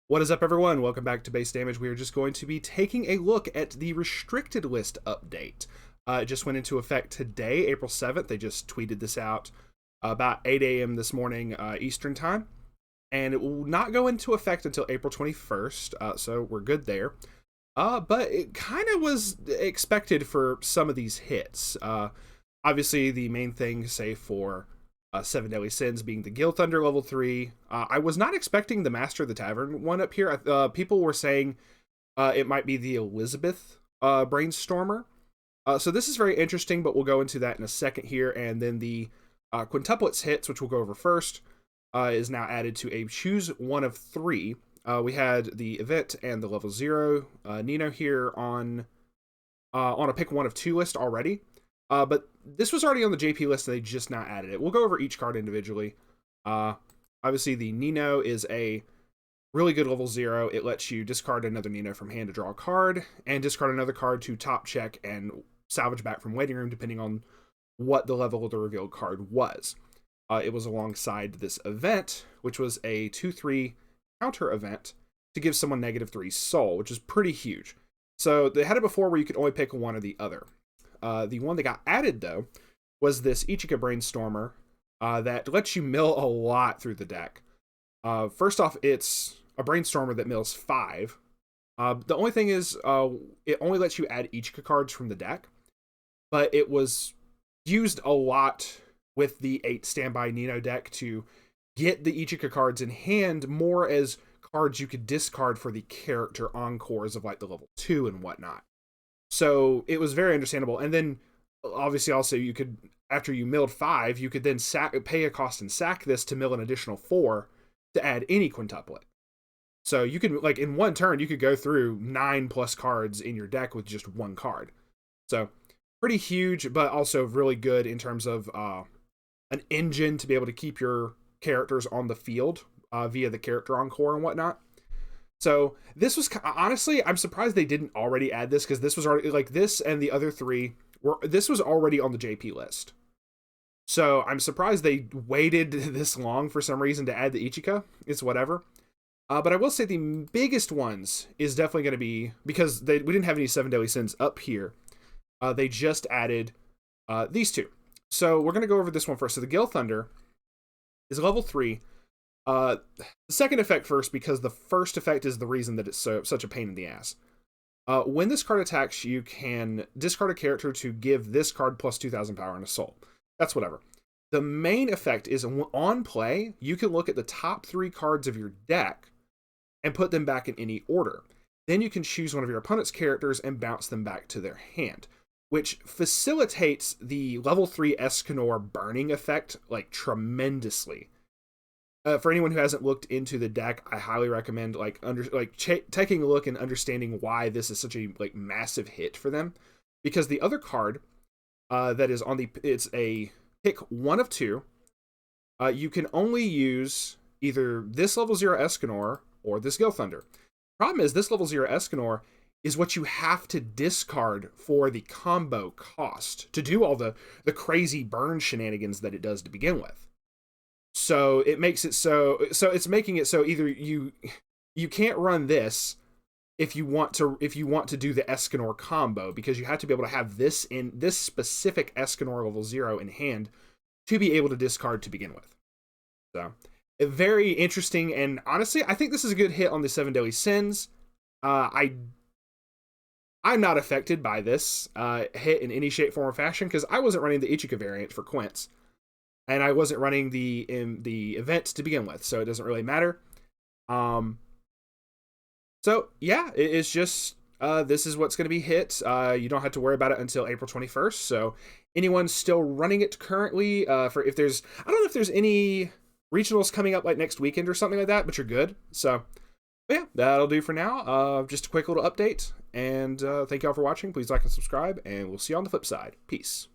What is up, everyone? Welcome back to Base Damage. We are just going to be taking a look at the restricted list update. It just went into effect today, April 7th. They just tweeted this out about 8 a.m. this morning Eastern Time. And it will not go into effect until April 21st, so we're good there. But it kind of was expected for some of these hits. Obviously, the main thing, say for Seven Deadly Sins being the Gil Thunder level 3. I was not expecting the Master of the Tavern one up here. People were saying it might be the Elizabeth Brainstormer. So this is very interesting, but we'll go into that in a second here. And then the Quintuplets hits, which we'll go over first, is now added to a choose one of 3. We had the event and the level 0 Nino here on a pick 1 of 2 list already. But this was already on the JP list, and they just now added it. We'll go over each card individually. Obviously, the Nino is a really good level 0. It lets you discard another Nino from hand to draw a card, and discard another card to top check and salvage back from waiting room, depending on what the level of the revealed card was. It was alongside this event, which was a 2/3 counter event to give someone -3 soul, which is pretty huge. So they had it before where you could only pick one or the other. The one that got added, though, was this Ichika Brainstormer that lets you mill a lot through the deck. First off, it's a Brainstormer that mills 5. The only thing is, it only lets you add Ichika cards from the deck, but it was used a lot with the 8 Standby Nino deck to get the Ichika cards in hand more as cards you could discard for the character encores of like the level 2 and whatnot. So it was very understandable. And then obviously also you could, after you milled 5, you could then pay a cost and sack this to mill an additional 4 to add any quintuplet. So you could, like, in one turn, you could go through 9+ cards in your deck with just one card. So pretty huge, but also really good in terms of an engine to be able to keep your characters on the field via the character encore and whatnot. So this was, honestly, I'm surprised they didn't already add this, because this was already, like, this and the other 3 this was already on the JP list. So I'm surprised they waited this long for some reason to add the Ichika. It's whatever. But I will say the biggest ones is definitely going to be, because we didn't have any 7 Deadly Sins up here. They just added these 2. So we're going to go over this one first. So the Gil Thunder is level 3. The second effect first, because the first effect is the reason that it's such a pain in the ass. When this card attacks, you can discard a character to give this card plus 2,000 power and a soul. That's whatever. The main effect is on play, you can look at the top 3 cards of your deck and put them back in any order. Then you can choose one of your opponent's characters and bounce them back to their hand, which facilitates the level 3 Escanor burning effect like tremendously. For anyone who hasn't looked into the deck, I highly recommend taking a look and understanding why this is such a massive hit for them. Because the other card that is on it's a pick 1 of 2. You can only use either this level 0 Escanor or this Gil Thunder. Problem is, this level 0 Escanor is what you have to discard for the combo cost to do all the crazy burn shenanigans that it does to begin with. So it makes it so it's making it so either you can't run this if you want to do the Escanor combo, because you have to be able to have this specific Escanor level 0 in hand to be able to discard to begin with. So very interesting, and honestly, I think this is a good hit on the 7 Deadly Sins. I'm not affected by this hit in any shape, form, or fashion, because I wasn't running the Ichika variant for Quints. And I wasn't running the event to begin with, so it doesn't really matter. So yeah, it's just this is what's going to be hit. You don't have to worry about it until April 21st. So anyone still running it currently, I don't know if there's any regionals coming up like next weekend or something like that, but you're good. So yeah, that'll do for now. Just a quick little update, and thank y'all for watching. Please like and subscribe, and we'll see you on the flip side. Peace.